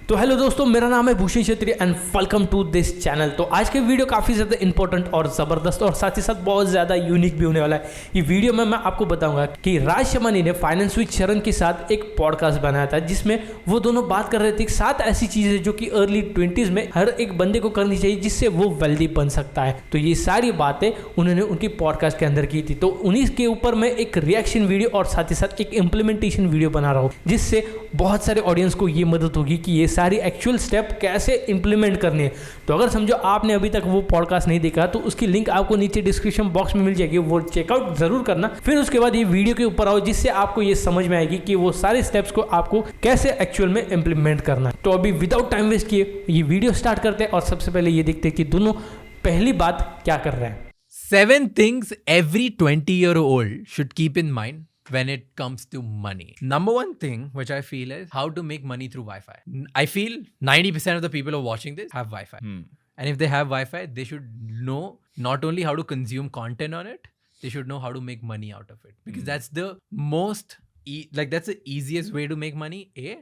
तो हेलो दोस्तों, मेरा नाम है Bhushan Chhetri and welcome to this channel. तो आज के वीडियो काफ़ी ज़्यादा इंपॉर्टेंट और ज़बरदस्त और साथ ही साथ बहुत ज़्यादा यूनिक भी होने वाला है। ये वीडियो में मैं आपको बताऊंगा कि राज शमानी ने फाइनेंस विद शरण के साथ एक पॉडकास्ट बनाया था, जिसमें वो दोनों बात कर रहे थे 7 ऐसी चीज़ें जो कि अर्ली 20s में हर एक बंदे को करनी चाहिए जिससे वो वेल्दी बन सकता है। तो ये सारी बातें उन्होंने उनकी पॉडकास्ट के अंदर की थी। तो उन्हीं के ऊपर मैं एक रिएक्शन वीडियो और साथ ही साथ एक इम्प्लीमेंटेशन वीडियो बना रहा हूँ, जिससे बहुत सारे ऑडियंस को ये मदद होगी कि ये सारी एक्चुअल स्टेप कैसे इंप्लीमेंट करनी है। तो अगर समझो आपने अभी तक वो पॉडकास्ट नहीं देखा तो उसकी लिंक आपको नीचे डिस्क्रिप्शन बॉक्स में मिल जाएगी, वो चेकआउट जरूर करना। फिर उसके बाद ये वीडियो के ऊपर आओ, जिससे आपको ये समझ में आएगी कि वो सारे स्टेप्स को आपको कैसे एक्चुअल में इंप्लीमेंट करना है। तो अभी विदाउट टाइम वेस्ट किए ये वीडियो स्टार्ट करते हैं और सबसे पहले ये देखते हैं कि दोनों पहली बात क्या कर रहे हैं। 7 things every 20-year-old should keep in mind when it comes to money. Number one thing which I feel is how to make money through Wi-Fi. I feel 90% of the people who are watching this have Wi-Fi. And if they have Wi-Fi, they should know not only how to consume content on it, they should know how to make money out of it. Because that's the most that's the easiest way to make money, A.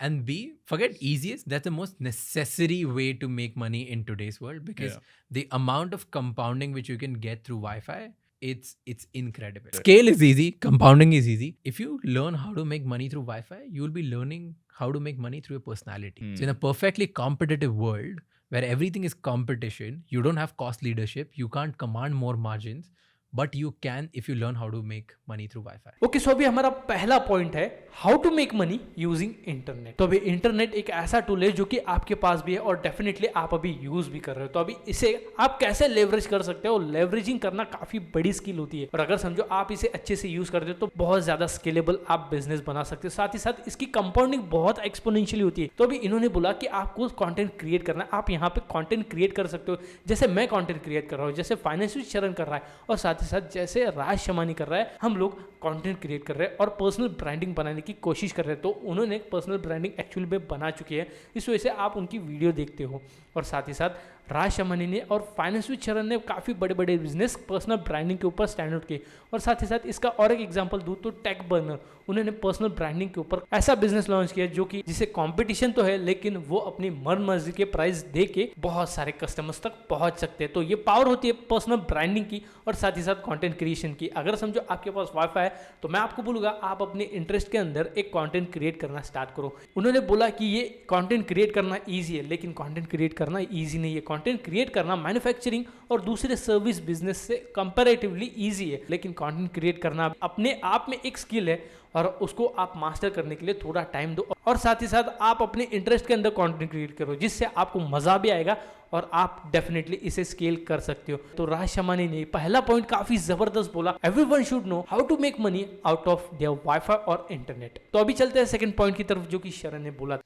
And B, forget easiest, that's the most necessary way to make money in today's world, because the amount of compounding which you can get through Wi-Fi, it's incredible. Scale is easy, compounding is easy. If you learn how to make money through Wi-Fi, you will be learning how to make money through your personality. So in a perfectly competitive world where everything is competition, you don't have cost leadership, you can't command more margins, but you can if you learn how to make money through Wi-Fi. Okay, so अभी हमारा पहला point है how to make money using internet. तो अभी internet एक ऐसा tool है जो कि आपके पास भी है और डेफिनेटली आप अभी यूज भी कर रहे हो। तो अभी इसे आप कैसे लेवरेज कर सकते हो, लेवरेजिंग करना काफी बड़ी स्किल होती है। और अगर समझो आप इसे अच्छे से यूज करते हो तो बहुत ज्यादा स्केलेबल आप बिजनेस बना सकते हो। साथ ही साथ इसकी कंपाउंडिंग बहुत एक्सपोनेंशियली होती है। तो अभी इन्होंने बोला कि आपको कंटेंट क्रिएट करना है, आप यहाँ पे कंटेंट क्रिएट कर सकते हो, जैसे मैं कंटेंट क्रिएट कर रहा हूँ, जैसे फाइनेंस विद शरण कर रहा है, और साथ ही साथ जैसे राज शमानी कर रहा है। हम लोग कंटेंट क्रिएट कर रहे हैं और पर्सनल ब्रांडिंग बनाने की कोशिश कर रहे हैं। तो उन्होंने पर्सनल ब्रांडिंग एक्चुअली में बना चुकी है, इस वजह से आप उनकी वीडियो देखते हो। और साथ ही साथ राज शमानी ने और फाइनेंस विद शरण ने काफ़ी बड़े बड़े बिजनेस पर्सनल ब्रांडिंग के ऊपर स्टैंड आउट किए। और साथ ही साथ इसका और एक एग्जांपल दूँ तो टेक बर्नर, उन्होंने पर्सनल ब्रांडिंग के ऊपर ऐसा बिजनेस लॉन्च किया जो कि जिसे कंपटीशन तो है, लेकिन वो अपनी मन मर्जी के प्राइस दे के बहुत सारे कस्टमर्स तक पहुंच सकते हैं। तो ये पावर होती है पर्सनल ब्रांडिंग की और साथ ही साथ कंटेंट क्रिएशन की। अगर समझो आपके पास वाईफाई है तो मैं आपको बोलूंगा आप अपने इंटरेस्ट के अंदर एक कंटेंट क्रिएट करना स्टार्ट करो। उन्होंने बोला कि ये कंटेंट क्रिएट करना ईजी है, लेकिन कंटेंट क्रिएट करना ईजी नहीं है। कंटेंट क्रिएट करना मैन्युफैक्चरिंग और दूसरे सर्विस बिजनेस से कंपैरेटिवली ईजी है, लेकिन कंटेंट क्रिएट करना अपने आप में एक स्किल है और उसको आप मास्टर करने के लिए थोड़ा टाइम दो। और साथ ही साथ आप अपने इंटरेस्ट के अंदर कंटेंट क्रिएट करो, जिससे आपको मजा भी आएगा और आप डेफिनेटली इसे स्केल कर सकते हो। तो राज शमानी ने पहला पॉइंट काफी जबरदस्त बोला, everyone should know how to make money out of their wifi और इंटरनेट। तो अभी चलते हैं सेकंड पॉइंट की तरफ, जो कि शरण ने बोला।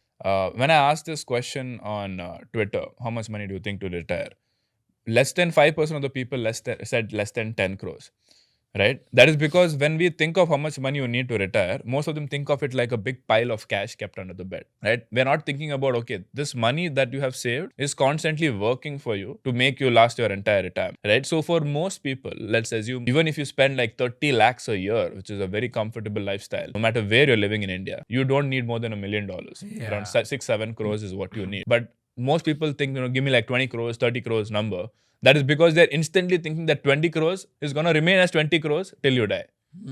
When I asked this question on Twitter, how much money do you think to retire? Less than 5% of the people said less than 10 crores. Right? That is because when we think of how much money you need to retire, most of them think of it like a big pile of cash kept under the bed. Right? We're not thinking about, okay, this money that you have saved is constantly working for you to make you last your entire retirement. Right? So for most people, let's assume, even if you spend like 30 lakhs a year, which is a very comfortable lifestyle, no matter where you're living in India, you don't need more than $1 million. Around 6-7 crores is what you need. But most people think, give me like 20 crores, 30 crores number. That is because they're instantly thinking that 20 crores is going to remain as 20 crores till you die.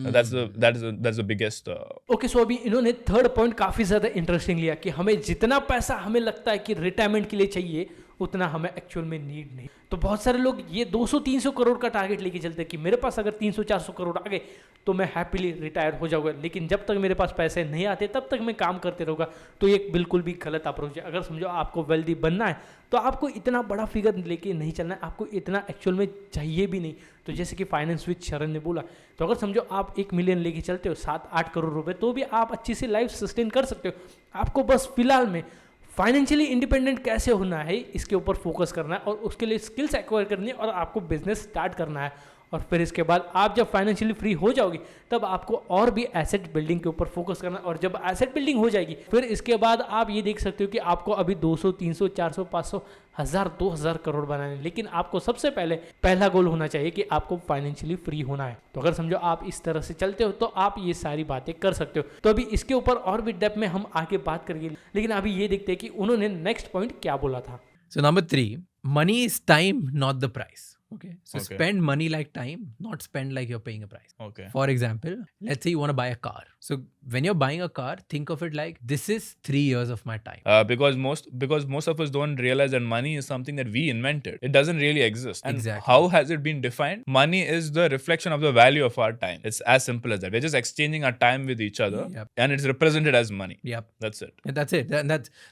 That's the biggest. Okay, so अभी इन्होंने third point काफी ज्यादा interesting लिया कि हमें जितना पैसा हमें लगता है कि रिटायरमेंट के लिए चाहिए, उतना हमें एक्चुअल में नीड नहीं। तो बहुत सारे लोग ये 200-300 करोड़ का टारगेट लेके चलते हैं कि मेरे पास अगर 300-400 करोड़ आ गए तो मैं हैप्पीली रिटायर हो जाऊंगा, लेकिन जब तक मेरे पास पैसे नहीं आते तब तक मैं काम करते रहूँगा। तो ये बिल्कुल भी गलत अप्रोच है। अगर समझो आपको वेल्दी बनना है तो आपको इतना बड़ा फिगर लेके नहीं चलना है, आपको इतना एक्चुअल में चाहिए भी नहीं। तो जैसे कि फाइनेंस विद शरण ने बोला, तो अगर समझो आप 1 मिलियन लेके चलते हो, 7-8 करोड़ रुपए, तो भी आप अच्छी सी लाइफ सस्टेन कर सकते हो। आपको बस फिलहाल में फाइनेंशियली इंडिपेंडेंट कैसे होना है इसके ऊपर फोकस करना है और उसके लिए स्किल्स एक्वायर करनी है और आपको बिजनेस स्टार्ट करना है। और फिर इसके बाद आप जब फाइनेंशियली फ्री हो जाओगे तब आपको और भी एसेट बिल्डिंग के ऊपर फोकस करना, और जब एसेट बिल्डिंग हो जाएगी फिर इसके बाद आप ये देख सकते हो कि आपको अभी 200, 300, 400, 500, 1000, 2000 करोड़ बनाने, लेकिन आपको सबसे पहले पहला गोल होना चाहिए कि आपको फाइनेंशियली फ्री होना है। तो अगर समझो आप इस तरह से चलते हो तो आप ये सारी बातें कर सकते हो। तो अभी इसके ऊपर और भी डेप्थ में हम आगे बात करेंगे, लेकिन अभी ये देखते हैं कि उन्होंने नेक्स्ट पॉइंट क्या बोला था। So number 3, money is time, not the price. Okay. So Okay. spend money like time, not spend like you're paying a price. Okay. For example, let's say you want to buy a car. So when you're buying a car, think of it like this is 3 years of my time. Because most of us don't realize that money is something that we invented. It doesn't really exist. And Exactly. how has it been defined? Money is the reflection of the value of our time. It's as simple as that. We're just exchanging our time with each other, Yep. and it's represented as money. Yep. That's it. And that's it.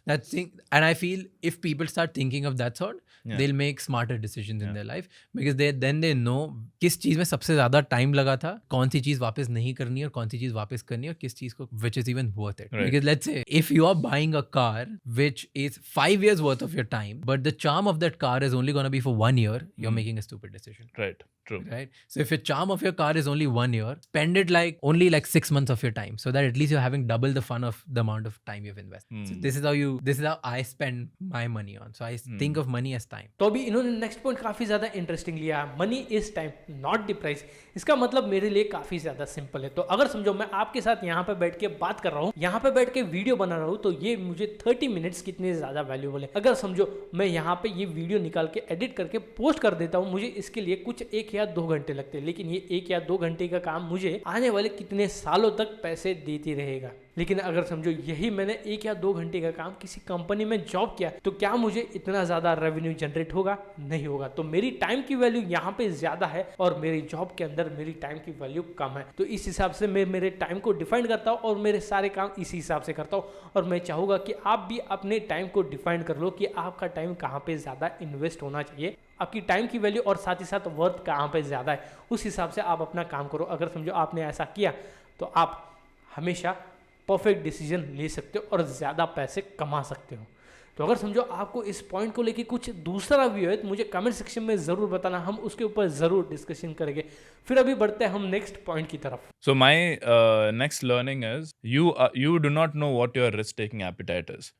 That's thing. And I feel if people start thinking of that sort, Yeah. they'll make smarter decisions in their life because they know किस चीज में सबसे ज्यादा time लगा था, कौन सी चीज वापस नहीं करनी है और कौन सी चीज वापस करनी है और किस चीज को which is even worth it. Right. Because let's say if you are buying a car which is 5 years worth of your time, but the charm of that car is only going to be for 1 year, you're making a stupid decision. Right. True. Right. So if your charm of your car is only 1 year, spend it like only like 6 months of your time, so that at least you're having double the fun of the amount of time you've invested. So this is how I spend my money on. So I think of money as time. तो अभी इन्होंने next point काफी ज्यादा interesting लिया, money is time not the price. इसका मतलब मेरे लिए काफी ज्यादा सिंपल है। तो अगर समझो मैं आपके साथ यहाँ पे बैठ के बात कर रहा हूँ, यहाँ पे बैठ के वीडियो बना रहा हूँ, तो ये मुझे 30 मिनट्स कितने ज्यादा वैल्यूबल है। अगर समझो मैं यहाँ पे ये वीडियो निकाल के एडिट करके पोस्ट कर देता हूँ, मुझे इसके लिए कुछ 1 या 2 घंटे लगते हैं, लेकिन ये 1 या 2 घंटे का काम मुझे आने वाले कितने सालों तक पैसे देती रहेगा। लेकिन अगर समझो यही मैंने 1 या 2 घंटे का काम किसी कंपनी में जॉब किया, तो क्या मुझे इतना ज्यादा रेवेन्यू जनरेट होगा? नहीं होगा। तो मेरी टाइम की वैल्यू यहाँ पे ज्यादा है और मेरी जॉब के अंदर मेरी टाइम की वैल्यू कम है। तो इस हिसाब से मैं मेरे टाइम को डिफाइन करता हूँ और मेरे सारे काम इसी हिसाब से करता हूँ। और मैं चाहूंगा कि आप भी अपने टाइम को डिफाइन कर लो कि आपका टाइम कहाँ पे ज्यादा इन्वेस्ट होना चाहिए, आपकी टाइम की वैल्यू और साथ ही साथ वर्थ कहाँ पे ज्यादा है, उस हिसाब से आप अपना काम करो। अगर समझो आपने ऐसा किया तो आप हमेशा परफेक्ट डिसीजन ले सकते हो और ज़्यादा पैसे कमा सकते हो। तो अगर समझो आपको इस पॉइंट को लेके कुछ दूसरा व्यू है तो मुझे कमेंट सेक्शन में ज़रूर बताना, हम उसके ऊपर ज़रूर डिस्कशन करेंगे। फिर अभी बढ़ते हैं हम नेक्स्ट पॉइंट की तरफ। So my next learning is you do not know what your risk-taking appetite is.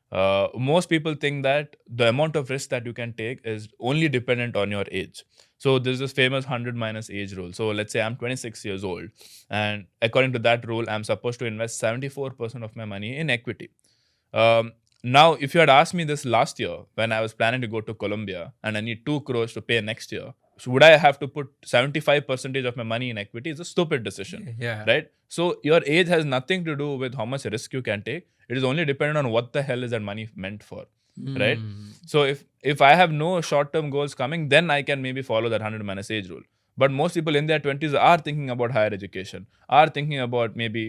Most people think that the amount of risk that you can take is only dependent on your age. So there's this famous 100 minus age rule. So let's say I'm 26 years old, and according to that rule, I'm supposed to invest 74% of my money in equity. Now, if you had asked me this last year when I was planning to go to Colombia and I need 2 crores to pay next year, so would I have to put 75% of my money in equity? It's a stupid decision. Yeah. Right? So your age has nothing to do with how much risk you can take. It is only dependent on what the hell is that money meant for. Right? So if I have no short-term goals coming, then I can maybe follow that 100 minus age rule. But most people in their 20s are thinking about higher education, are thinking about maybe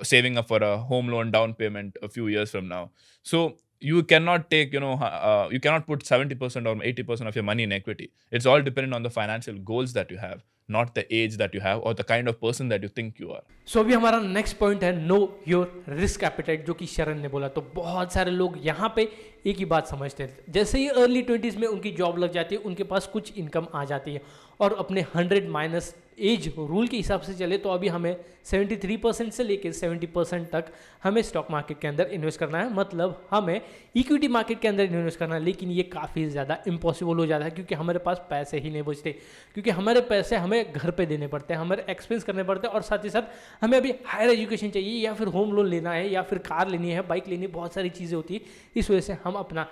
saving up for a home loan down payment a few years from now. So you cannot take, you cannot put 70% or 80% of your money in equity. It's all dependent on the financial goals that you have, not the age that you have or the kind of person that you think you are. सो अभी हमारा next point है know your risk appetite, जो कि शरण ने बोला। तो बहुत सारे लोग यहाँ पे एक ही बात समझते हैं, जैसे ही अर्ली 20s में उनकी जॉब लग जाती है, उनके पास कुछ इनकम आ जाती है और अपने 100 माइनस एज रूल के हिसाब से चले तो अभी हमें 73% से लेकर 70% तक हमें स्टॉक मार्केट के अंदर इन्वेस्ट करना है, मतलब हमें इक्विटी मार्केट के अंदर इन्वेस्ट करना है। लेकिन ये काफ़ी ज़्यादा इम्पॉसिबल हो जाता है क्योंकि हमारे पास पैसे ही नहीं बचते, क्योंकि हमारे पैसे हमें घर पे देने पड़ते हैं, हमारे एक्सपेंस करने पड़ते हैं और साथ ही साथ हमें अभी हायर एजुकेशन चाहिए या फिर होम लोन लेना है या फिर कार लेनी है, बाइक लेनी है, बहुत सारी चीज़ें होती है। इस वजह से हम अपना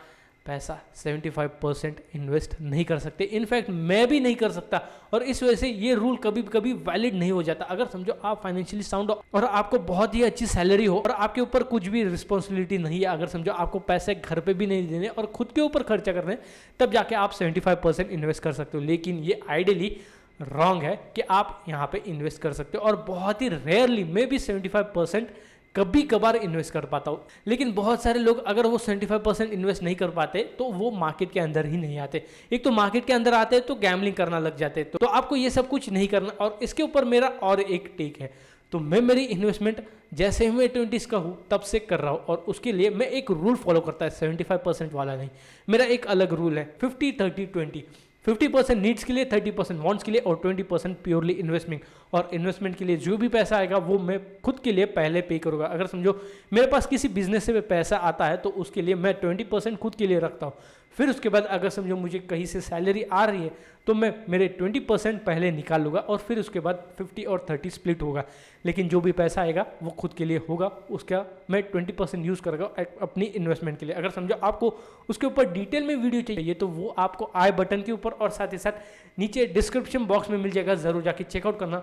पैसा 75% इन्वेस्ट नहीं कर सकते, इनफैक्ट मैं भी नहीं कर सकता और इस वजह से ये रूल कभी कभी वैलिड नहीं हो जाता। अगर समझो आप फाइनेंशियली साउंड हो और आपको बहुत ही अच्छी सैलरी हो और आपके ऊपर कुछ भी रिस्पॉन्सिबिलिटी नहीं है, अगर समझो आपको पैसे घर पे भी नहीं देने और खुद के ऊपर खर्चा करने, तब जाके आप 75% इन्वेस्ट कर सकते हो। लेकिन ये आइडियली रॉन्ग है कि आप यहाँ पे इन्वेस्ट कर सकते हो और बहुत ही रेयरली मैं भी 75% कभी कभार इन्वेस्ट कर पाता हूँ। लेकिन बहुत सारे लोग अगर वो 75% इन्वेस्ट नहीं कर पाते तो वो मार्केट के अंदर ही नहीं आते। एक तो मार्केट के अंदर आते तो गैम्बलिंग करना लग जाते, तो आपको ये सब कुछ नहीं करना। और इसके ऊपर मेरा और एक टेक है, तो मैं मेरी इन्वेस्टमेंट जैसे ही मैं 20s का हूँ तब से कर रहा हूँ और उसके लिए मैं एक रूल फॉलो करता है, 75% वाला नहीं। मेरा एक अलग रूल है 50-30-20। 50% नीड्स के लिए, 30% वांट्स के लिए और 20% प्योरली इन्वेस्टमेंट। और इन्वेस्टमेंट के लिए जो भी पैसा आएगा वो मैं खुद के लिए पहले पे करूँगा। अगर समझो मेरे पास किसी बिजनेस से पैसा आता है तो उसके लिए मैं 20% खुद के लिए रखता हूँ। फिर उसके बाद अगर समझो मुझे कहीं से सैलरी आ रही है तो मैं मेरे 20% पहले निकाल लूँगा और फिर उसके बाद 50 और 30 स्प्लिट होगा। लेकिन जो भी पैसा आएगा वो खुद के लिए होगा, उसका मैं 20% यूज़ करूँगा अपनी इन्वेस्टमेंट के लिए। अगर समझो आपको उसके ऊपर डिटेल में वीडियो चाहिए तो वो आपको आई बटन के ऊपर और साथ ही साथ नीचे डिस्क्रिप्शन बॉक्स में मिल जाएगा, ज़रूर जाके चेकआउट करना।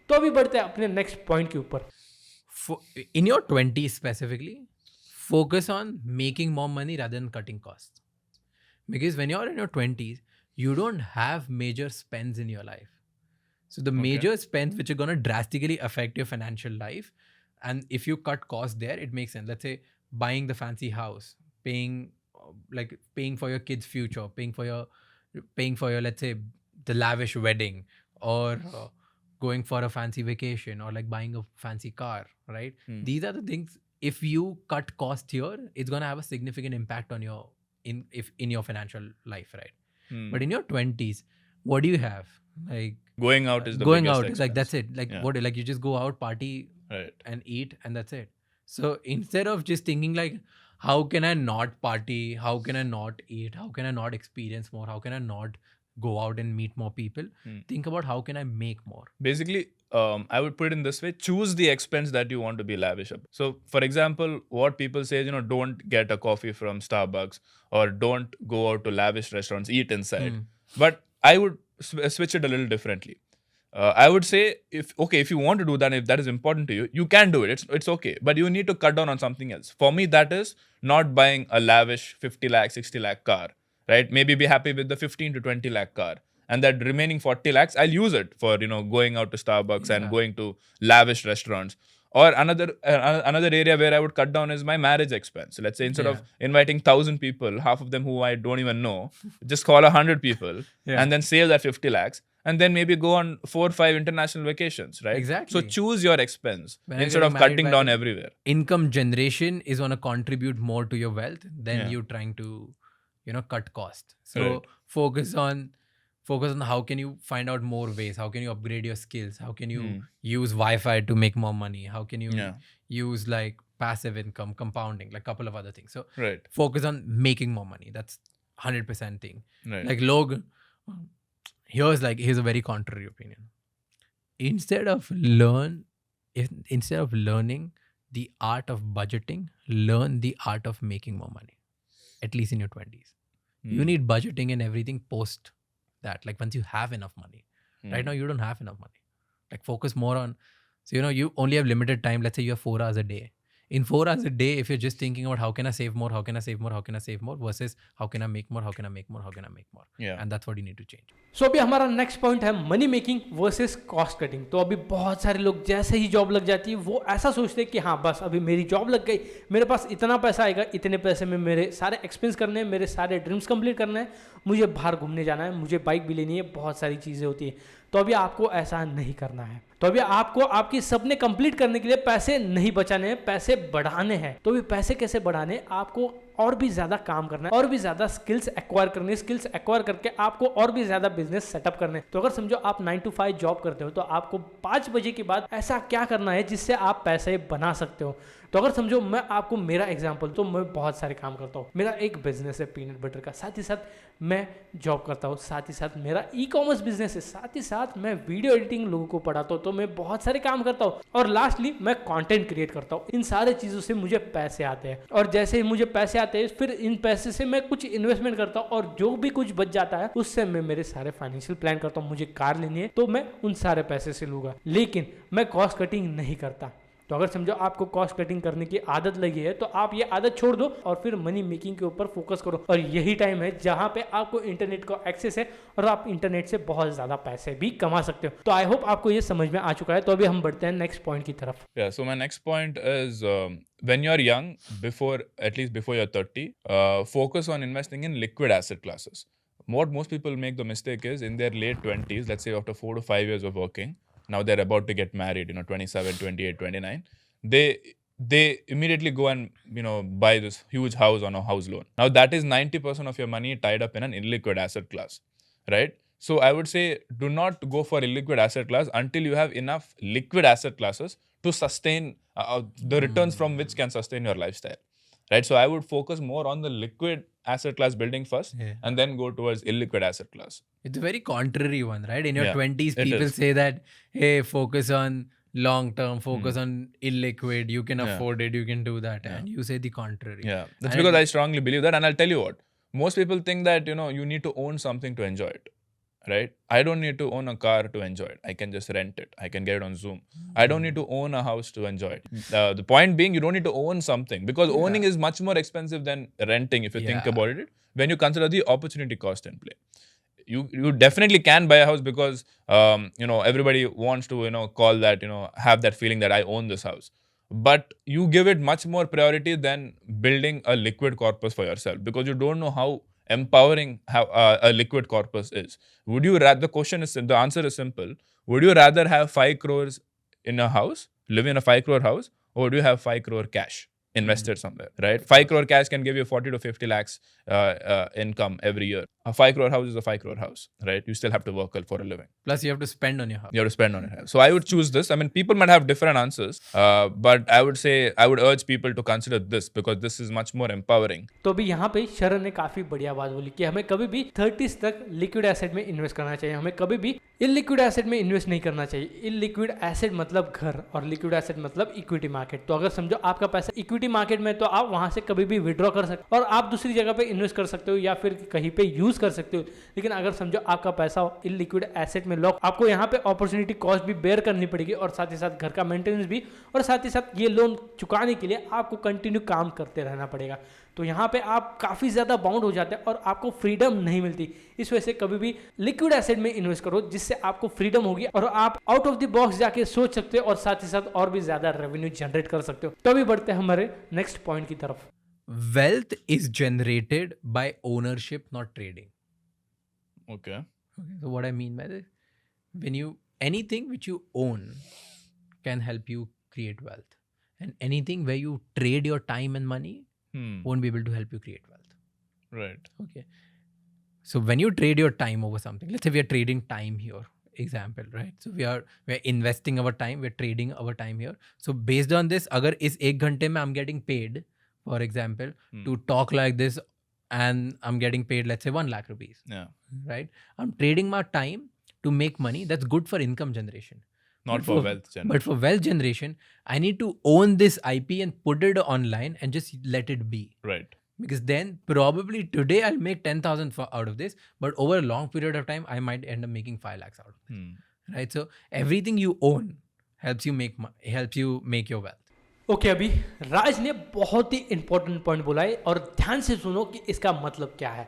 तो अभी बढ़ते हैं अपने नेक्स्ट पॉइंट के ऊपर। In your 20s specifically, focus on making more money rather than cutting costs. Because when you're in your 20s, you don't have major spends in your life. So the major spends which are going to drastically affect your financial life, and if you cut costs there, it makes sense. Let's say buying the fancy house, paying for your kids' future, paying for your let's say the lavish wedding, or going for a fancy vacation, or like buying a fancy car, right? These are the things. If you cut cost here, it's going to have a significant impact on your in your financial life, right? But in your 20s, what do you have? Like going out is the going biggest out is like expense. that's it. Like what? Like you just go out, party, Right. and eat, and that's it. So instead of just thinking like, how can I not party? How can I not eat? How can I not experience more? How can I not go out and meet more people? Think about how can I make more. Basically, I would put it in this way: choose the expense that you want to be lavish about. So, for example, what people say is, don't get a coffee from Starbucks or don't go out to lavish restaurants, eat inside. But I would switch it a little differently. I would say, if you want to do that, if that is important to you, you can do it. It's okay. But you need to cut down on something else. For me, that is not buying a lavish 50 lakh, 60 lakh car, right? Maybe be happy with the 15 to 20 lakh car. And that remaining 40 lakhs, I'll use it for, going out to Starbucks and going to lavish restaurants. Or another area where I would cut down is my marriage expense. Let's say instead of inviting 1,000 people, half of them who I don't even know, just call 100 people and then save that 50 lakhs. And then maybe go on 4 or 5 international vacations, right? Exactly. So choose your expense When instead of cutting down everywhere. Income generation is going to contribute more to your wealth than you trying to, cut cost. So focus on how can you find out more ways, how can you upgrade your skills, how can you use Wi-Fi to make more money, how can you use like passive income, compounding, like a couple of other things. So focus on making more money. That's 100% thing. Right. Like Log, here's a very contrary opinion. Instead of learning the art of budgeting, learn the art of making more money, at least in your 20s. You need budgeting and everything post that, like once you have enough money. Right now you don't have enough money. Like focus more on, so you only have limited time. Let's say you have 4 hours a day. In 4 hours a day, if you're just thinking about how can I save more, how can I save more, how can I save more, versus how can I make more, how can I make more, how can I make more. And that's what you need to change. So अभी हमारा next point है money making versus cost cutting. तो अभी बहुत सारे लोग जैसे ही job लग जाती है वो ऐसा सोचते हैं कि हाँ बस अभी मेरी जॉब लग गई, मेरे पास इतना पैसा आएगा, इतने पैसे में मेरे सारे एक्सपेंस करने हैं, मेरे सारे ड्रीम्स कंप्लीट करने हैं, मुझे बाहर घूमने जाना है, मुझे बाइक भी लेनी है, बहुत सारी चीज़ें होती है। तो अभी आपको ऐसा नहीं करना है। तो अभी आपको आपकी सपने कंप्लीट करने के लिए पैसे नहीं बचाने हैं, पैसे बढ़ाने हैं। तो अभी पैसे कैसे बढ़ाने, आपको और भी ज़्यादा काम करना है, और भी ज़्यादा स्किल्स एक्वायर करनी है। स्किल्स एक्वायर करके आपको और भी ज़्यादा बिजनेस सेटअप करने। तो अगर समझो आप 9 to 5 जॉब करते हो तो आपको 5 बजे के बाद ऐसा क्या करना है जिससे आप पैसे बना सकते हो। तो अगर समझो मैं आपको मेरा एग्जांपल, तो मैं बहुत सारे काम करता हूँ। मेरा एक बिजनेस है पीनट बटर का, साथ ही साथ मैं जॉब करता हूँ, साथ ही साथ मेरा ई-कॉमर्स बिजनेस है, साथ ही साथ मैं वीडियो एडिटिंग लोगों को पढ़ाता हूँ। तो मैं बहुत सारे काम करता हूँ और लास्टली मैं कंटेंट क्रिएट करता हूँ। इन सारे चीज़ों से मुझे पैसे आते हैं और जैसे ही मुझे पैसे आते हैं फिर इन पैसे से मैं कुछ इन्वेस्टमेंट करता हूँ और जो भी कुछ बच जाता है उससे मैं मेरे सारे फाइनेंशियल प्लान करता हूँ। मुझे कार लेनी है तो मैं उन सारे पैसे से लूँगा, लेकिन मैं कॉस्ट कटिंग नहीं करता। तो अगर समझो आपको कॉस्ट कटिंग करने की आदत लगी है तो आप ये आदत छोड़ दो और फिर मनी मेकिंग के ऊपर फोकस करो। और यही टाइम है जहां पे आपको इंटरनेट का एक्सेस है और आप इंटरनेट से बहुत ज़्यादा पैसे भी कमा सकते हो। तो आई होप आपको ये समझ में आ चुका है। तो अभी हम बढ़ते हैं नेक्स्ट पॉइंट की तरफ। Yeah, so my next point is when you're young, at least before you're 30, focus on investing in liquid asset classes. What most people make the mistake is in their late 20s, let's say after 4 to 5 years of working, now they're about to get married, 27, 28, 29. They immediately go and, buy this huge house on a house loan. Now that is 90% of your money tied up in an illiquid asset class, right? So I would say do not go for illiquid asset class until you have enough liquid asset classes to sustain the returns from which can sustain your lifestyle, right? So I would focus more on the liquid asset class building first, Yeah. and then go towards illiquid asset class. It's a very contrary one, right? In your Yeah, 20s, it people is. say that, hey, focus on long term, focus on illiquid, you can Yeah. afford it, you can do that. And you say the contrary. Yeah, that's And because I strongly believe that, and I'll tell you what. Most people think that you need to own something to enjoy it, right? I don't need to own a car to enjoy it. I can just rent it. I can get it on Zoom. I don't need to own a house to enjoy it. The point being, you don't need to own something, because owning is much more expensive than renting if you think Yeah. about it. When you consider the opportunity cost in play, you definitely can buy a house because everybody wants to call that have that feeling that I own this house. But you give it much more priority than building a liquid corpus for yourself, because you don't know how empowering a liquid corpus is. Would you rather? The answer is simple. Would you rather have 5 crores in a house, live in a 5 crore house, or would you have 5 crore cash invested somewhere, right? 5 crore cash can give you 40 to 50 lakhs income every year. A 5 crore house is a 5 crore house, right? You still have to work for a living. Plus, you have to spend on your house. You have to spend on it. So I would choose this. I mean, people might have different answers, but I would urge people to consider this, because this is much more empowering. तो अभी यहाँ पे शरण ने काफी बढ़िया बात बोली कि हमें कभी भी 30s तक लिक्विड एसेट में इन्वेस्ट करना चाहिए, हमें कभी भी इलिक्विड एसेट में इन्वेस्ट नहीं करना चाहिए। इलिक्विड एसेट मतलब घर, और लिक्विड एसेट मतलब इक्विटी मार्केट। तो अगर समझो आपका पैसा इक्विटी मार्केट में, तो आप वहां से कभी भी विड्रॉ कर सकते हो और आप दूसरी जगह पे इन्वेस्ट कर सकते हो या फिर कहीं पे यूज कर सकते हो। लेकिन अगर समझो आपका पैसा इलिक्विड एसेट में लॉक, आपको यहाँ पे अपॉर्चुनिटी कॉस्ट भी बेयर करनी पड़ेगी, और साथ ही साथ घर का मेंटेनेंस भी, और साथ ही साथ ये लोन चुकाने के लिए आपको कंटिन्यू काम करते रहना पड़ेगा। तो यहाँ पे आप काफ़ी ज़्यादा बाउंड हो जाते हैं और आपको फ्रीडम नहीं मिलती। इस वजह से कभी भी लिक्विड एसेट में इन्वेस्ट करो, जिससे आपको फ्रीडम होगी और आप आउट ऑफ द बॉक्स जाके सोच सकते हो और साथ ही साथ और भी ज़्यादा रेवेन्यू जनरेट कर सकते हो। तो अभी बढ़ते हैं हमारे नेक्स्ट पॉइंट की तरफ। Wealth is generated by ownership, not trading. Okay. Okay, so what I mean by this, anything which you own can help you create wealth, and anything where you trade your time and money won't be able to help you create wealth. Right. Okay. So when you trade your time over something, let's say we are trading time here, example, right? So we're investing our time, we're trading our time here. So based on this, agar is 1 घंटे में I'm getting paid, for example, to talk like this, and I'm getting paid, let's say 1 lakh rupees, Yeah. right? I'm trading my time to make money. That's good for income generation. Not for wealth generation. But for wealth generation, I need to own this IP and put it online and just let it be. Right. Because then probably today I'll make 10,000 out of this, but over a long period of time, I might end up making 5 lakhs out of this. Right? So everything you own helps you make your wealth. Okay अभी राज ने बहुत ही important point बोला है, और ध्यान से सुनो कि इसका मतलब क्या है।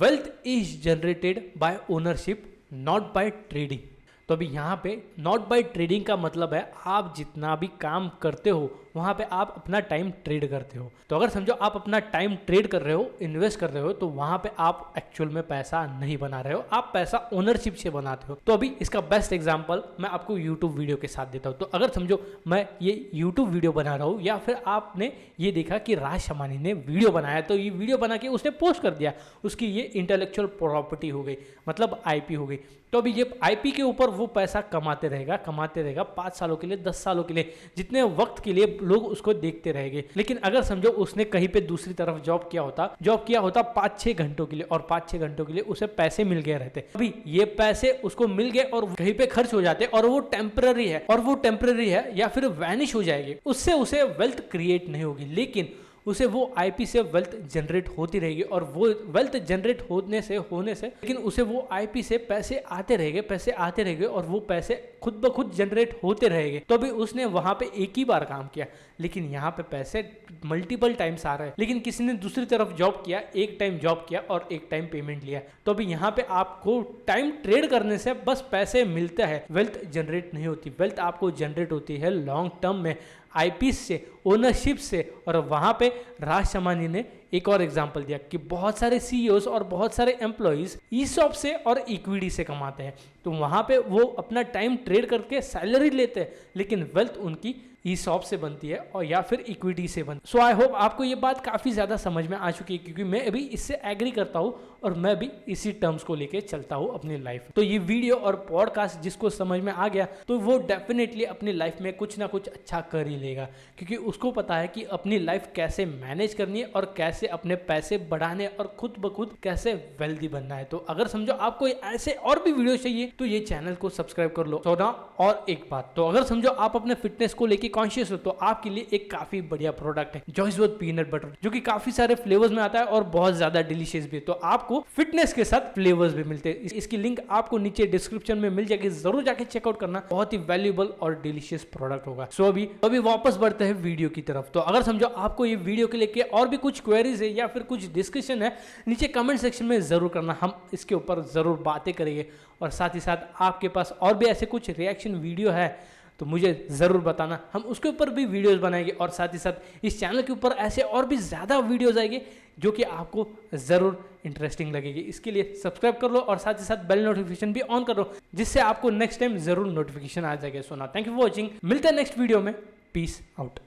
Wealth is generated by ownership, not by trading. तो अभी यहाँ पे नॉट बाय ट्रेडिंग का मतलब है आप जितना भी काम करते हो वहाँ पे आप अपना टाइम ट्रेड करते हो। तो अगर समझो आप अपना टाइम ट्रेड कर रहे हो, इन्वेस्ट कर रहे हो, तो वहाँ पे आप एक्चुअल में पैसा नहीं बना रहे हो, आप पैसा ओनरशिप से बनाते हो। तो अभी इसका बेस्ट एग्जांपल मैं आपको यूट्यूब वीडियो के साथ देता हूँ। तो अगर समझो मैं ये यूट्यूब वीडियो बना रहा हूँ, या फिर आपने ये देखा कि राज शमानी ने वीडियो बनाया, तो ये वीडियो बना के उसने पोस्ट कर दिया, उसकी ये इंटेलेक्चुअल प्रॉपर्टी हो गई, मतलब IP हो गई। तो अभी ये IP के ऊपर वो पैसा कमाते रहेगा 5 सालों के लिए, 10 सालों के लिए, जितने वक्त के लिए लोग उसको देखते रहेंगे। लेकिन अगर समझो उसने कहीं पे दूसरी तरफ जॉब किया होता 5-6 घंटों के लिए, और 5-6 घंटों के लिए उसे पैसे मिल गए रहते। अभी ये पैसे उसको मिल गए और कहीं पे खर्च हो जाते, और वो टेम्पररी है या फिर वैनिश हो जाएगी, उससे उसे वेल्थ क्रिएट नहीं होगी। लेकिन उसे वो IP से वेल्थ जनरेट होती रहेगी, और वो वेल्थ जनरेट होने से लेकिन उसे वो IP से पैसे आते रहेंगे और वो पैसे खुद ब खुद जनरेट होते रहेंगे। तो अभी उसने वहां पे एक ही बार काम किया, लेकिन यहाँ पे पैसे मल्टीपल टाइम्स आ रहे हैं। लेकिन किसी ने दूसरी तरफ जॉब किया, एक टाइम जॉब किया और एक टाइम पेमेंट लिया। तो अभी यहाँ पे आपको टाइम ट्रेड करने से बस पैसे मिलता है, वेल्थ जनरेट नहीं होती। वेल्थ आपको जनरेट होती है लॉन्ग टर्म में, IP से, ओनरशिप से। और वहाँ पे राज शमानी ने एक और एग्जांपल दिया कि बहुत सारे CEOs और बहुत सारे एम्प्लॉइज ESOP से और इक्विटी से कमाते हैं। तो वहाँ पे वो अपना टाइम ट्रेड करके सैलरी लेते हैं, लेकिन वेल्थ उनकी ई शॉप से बनती है और या फिर इक्विटी से बनती है। सो आई होप आपको ये बात काफ़ी ज़्यादा समझ में आ चुकी है, क्योंकि मैं अभी इससे एग्री करता हूँ और मैं भी इसी टर्म्स को लेके चलता हूँ अपनी लाइफ। तो ये वीडियो और पॉडकास्ट जिसको समझ में आ गया तो वो डेफिनेटली अपनी लाइफ में कुछ ना कुछ अच्छा कर ही लेगा, क्योंकि उसको पता है कि अपनी लाइफ कैसे मैनेज करनी है और कैसे अपने पैसे बढ़ाने और खुद ब खुद कैसे वेल्दी बनना है। तो अगर समझो आपको ऐसे और भी वीडियो चाहिए तो ये चैनल को सब्सक्राइब कर लो। तो ना और एक बात, तो अगर समझो आप अपने फिटनेस को लेके कॉन्शियस हो तो आपके लिए एक काफी बढ़िया प्रोडक्ट है जॉयसवर्थ पीनट बटर, जो कि काफी सारे फ्लेवर्स में आता है और बहुत ज्यादा डिलीशियस भी है। तो आपको फिटनेस के साथ फ्लेवर्स भी मिलते हैं। इसकी लिंक आपको नीचे डिस्क्रिप्शन में मिल जाएगी, जरूर जाके चेकआउट करना, बहुत ही वैल्यूएबल और डिलीशियस प्रोडक्ट होगा। सो अभी वापस बढ़ते हैं वीडियो की तरफ। तो अगर समझो आपको ये वीडियो के लेके और भी कुछ क्वेरीज है या फिर कुछ डिस्कशन है, नीचे कमेंट सेक्शन में जरूर करना, हम इसके ऊपर जरूर बातें करेंगे। और साथ ही साथ आपके पास और भी ऐसे कुछ रिएक्शन वीडियो है तो मुझे ज़रूर बताना, हम उसके ऊपर भी वीडियोस बनाएंगे। और साथ ही साथ इस चैनल के ऊपर ऐसे और भी ज़्यादा वीडियोस आएंगे जो कि आपको ज़रूर इंटरेस्टिंग लगेगी। इसके लिए सब्सक्राइब कर लो और साथ ही साथ बेल नोटिफिकेशन भी ऑन कर लो, जिससे आपको नेक्स्ट टाइम ज़रूर नोटिफिकेशन आ जाएगा। सो ना, थैंक यू फॉर वॉचिंग, मिलते हैं नेक्स्ट वीडियो में, पीस आउट।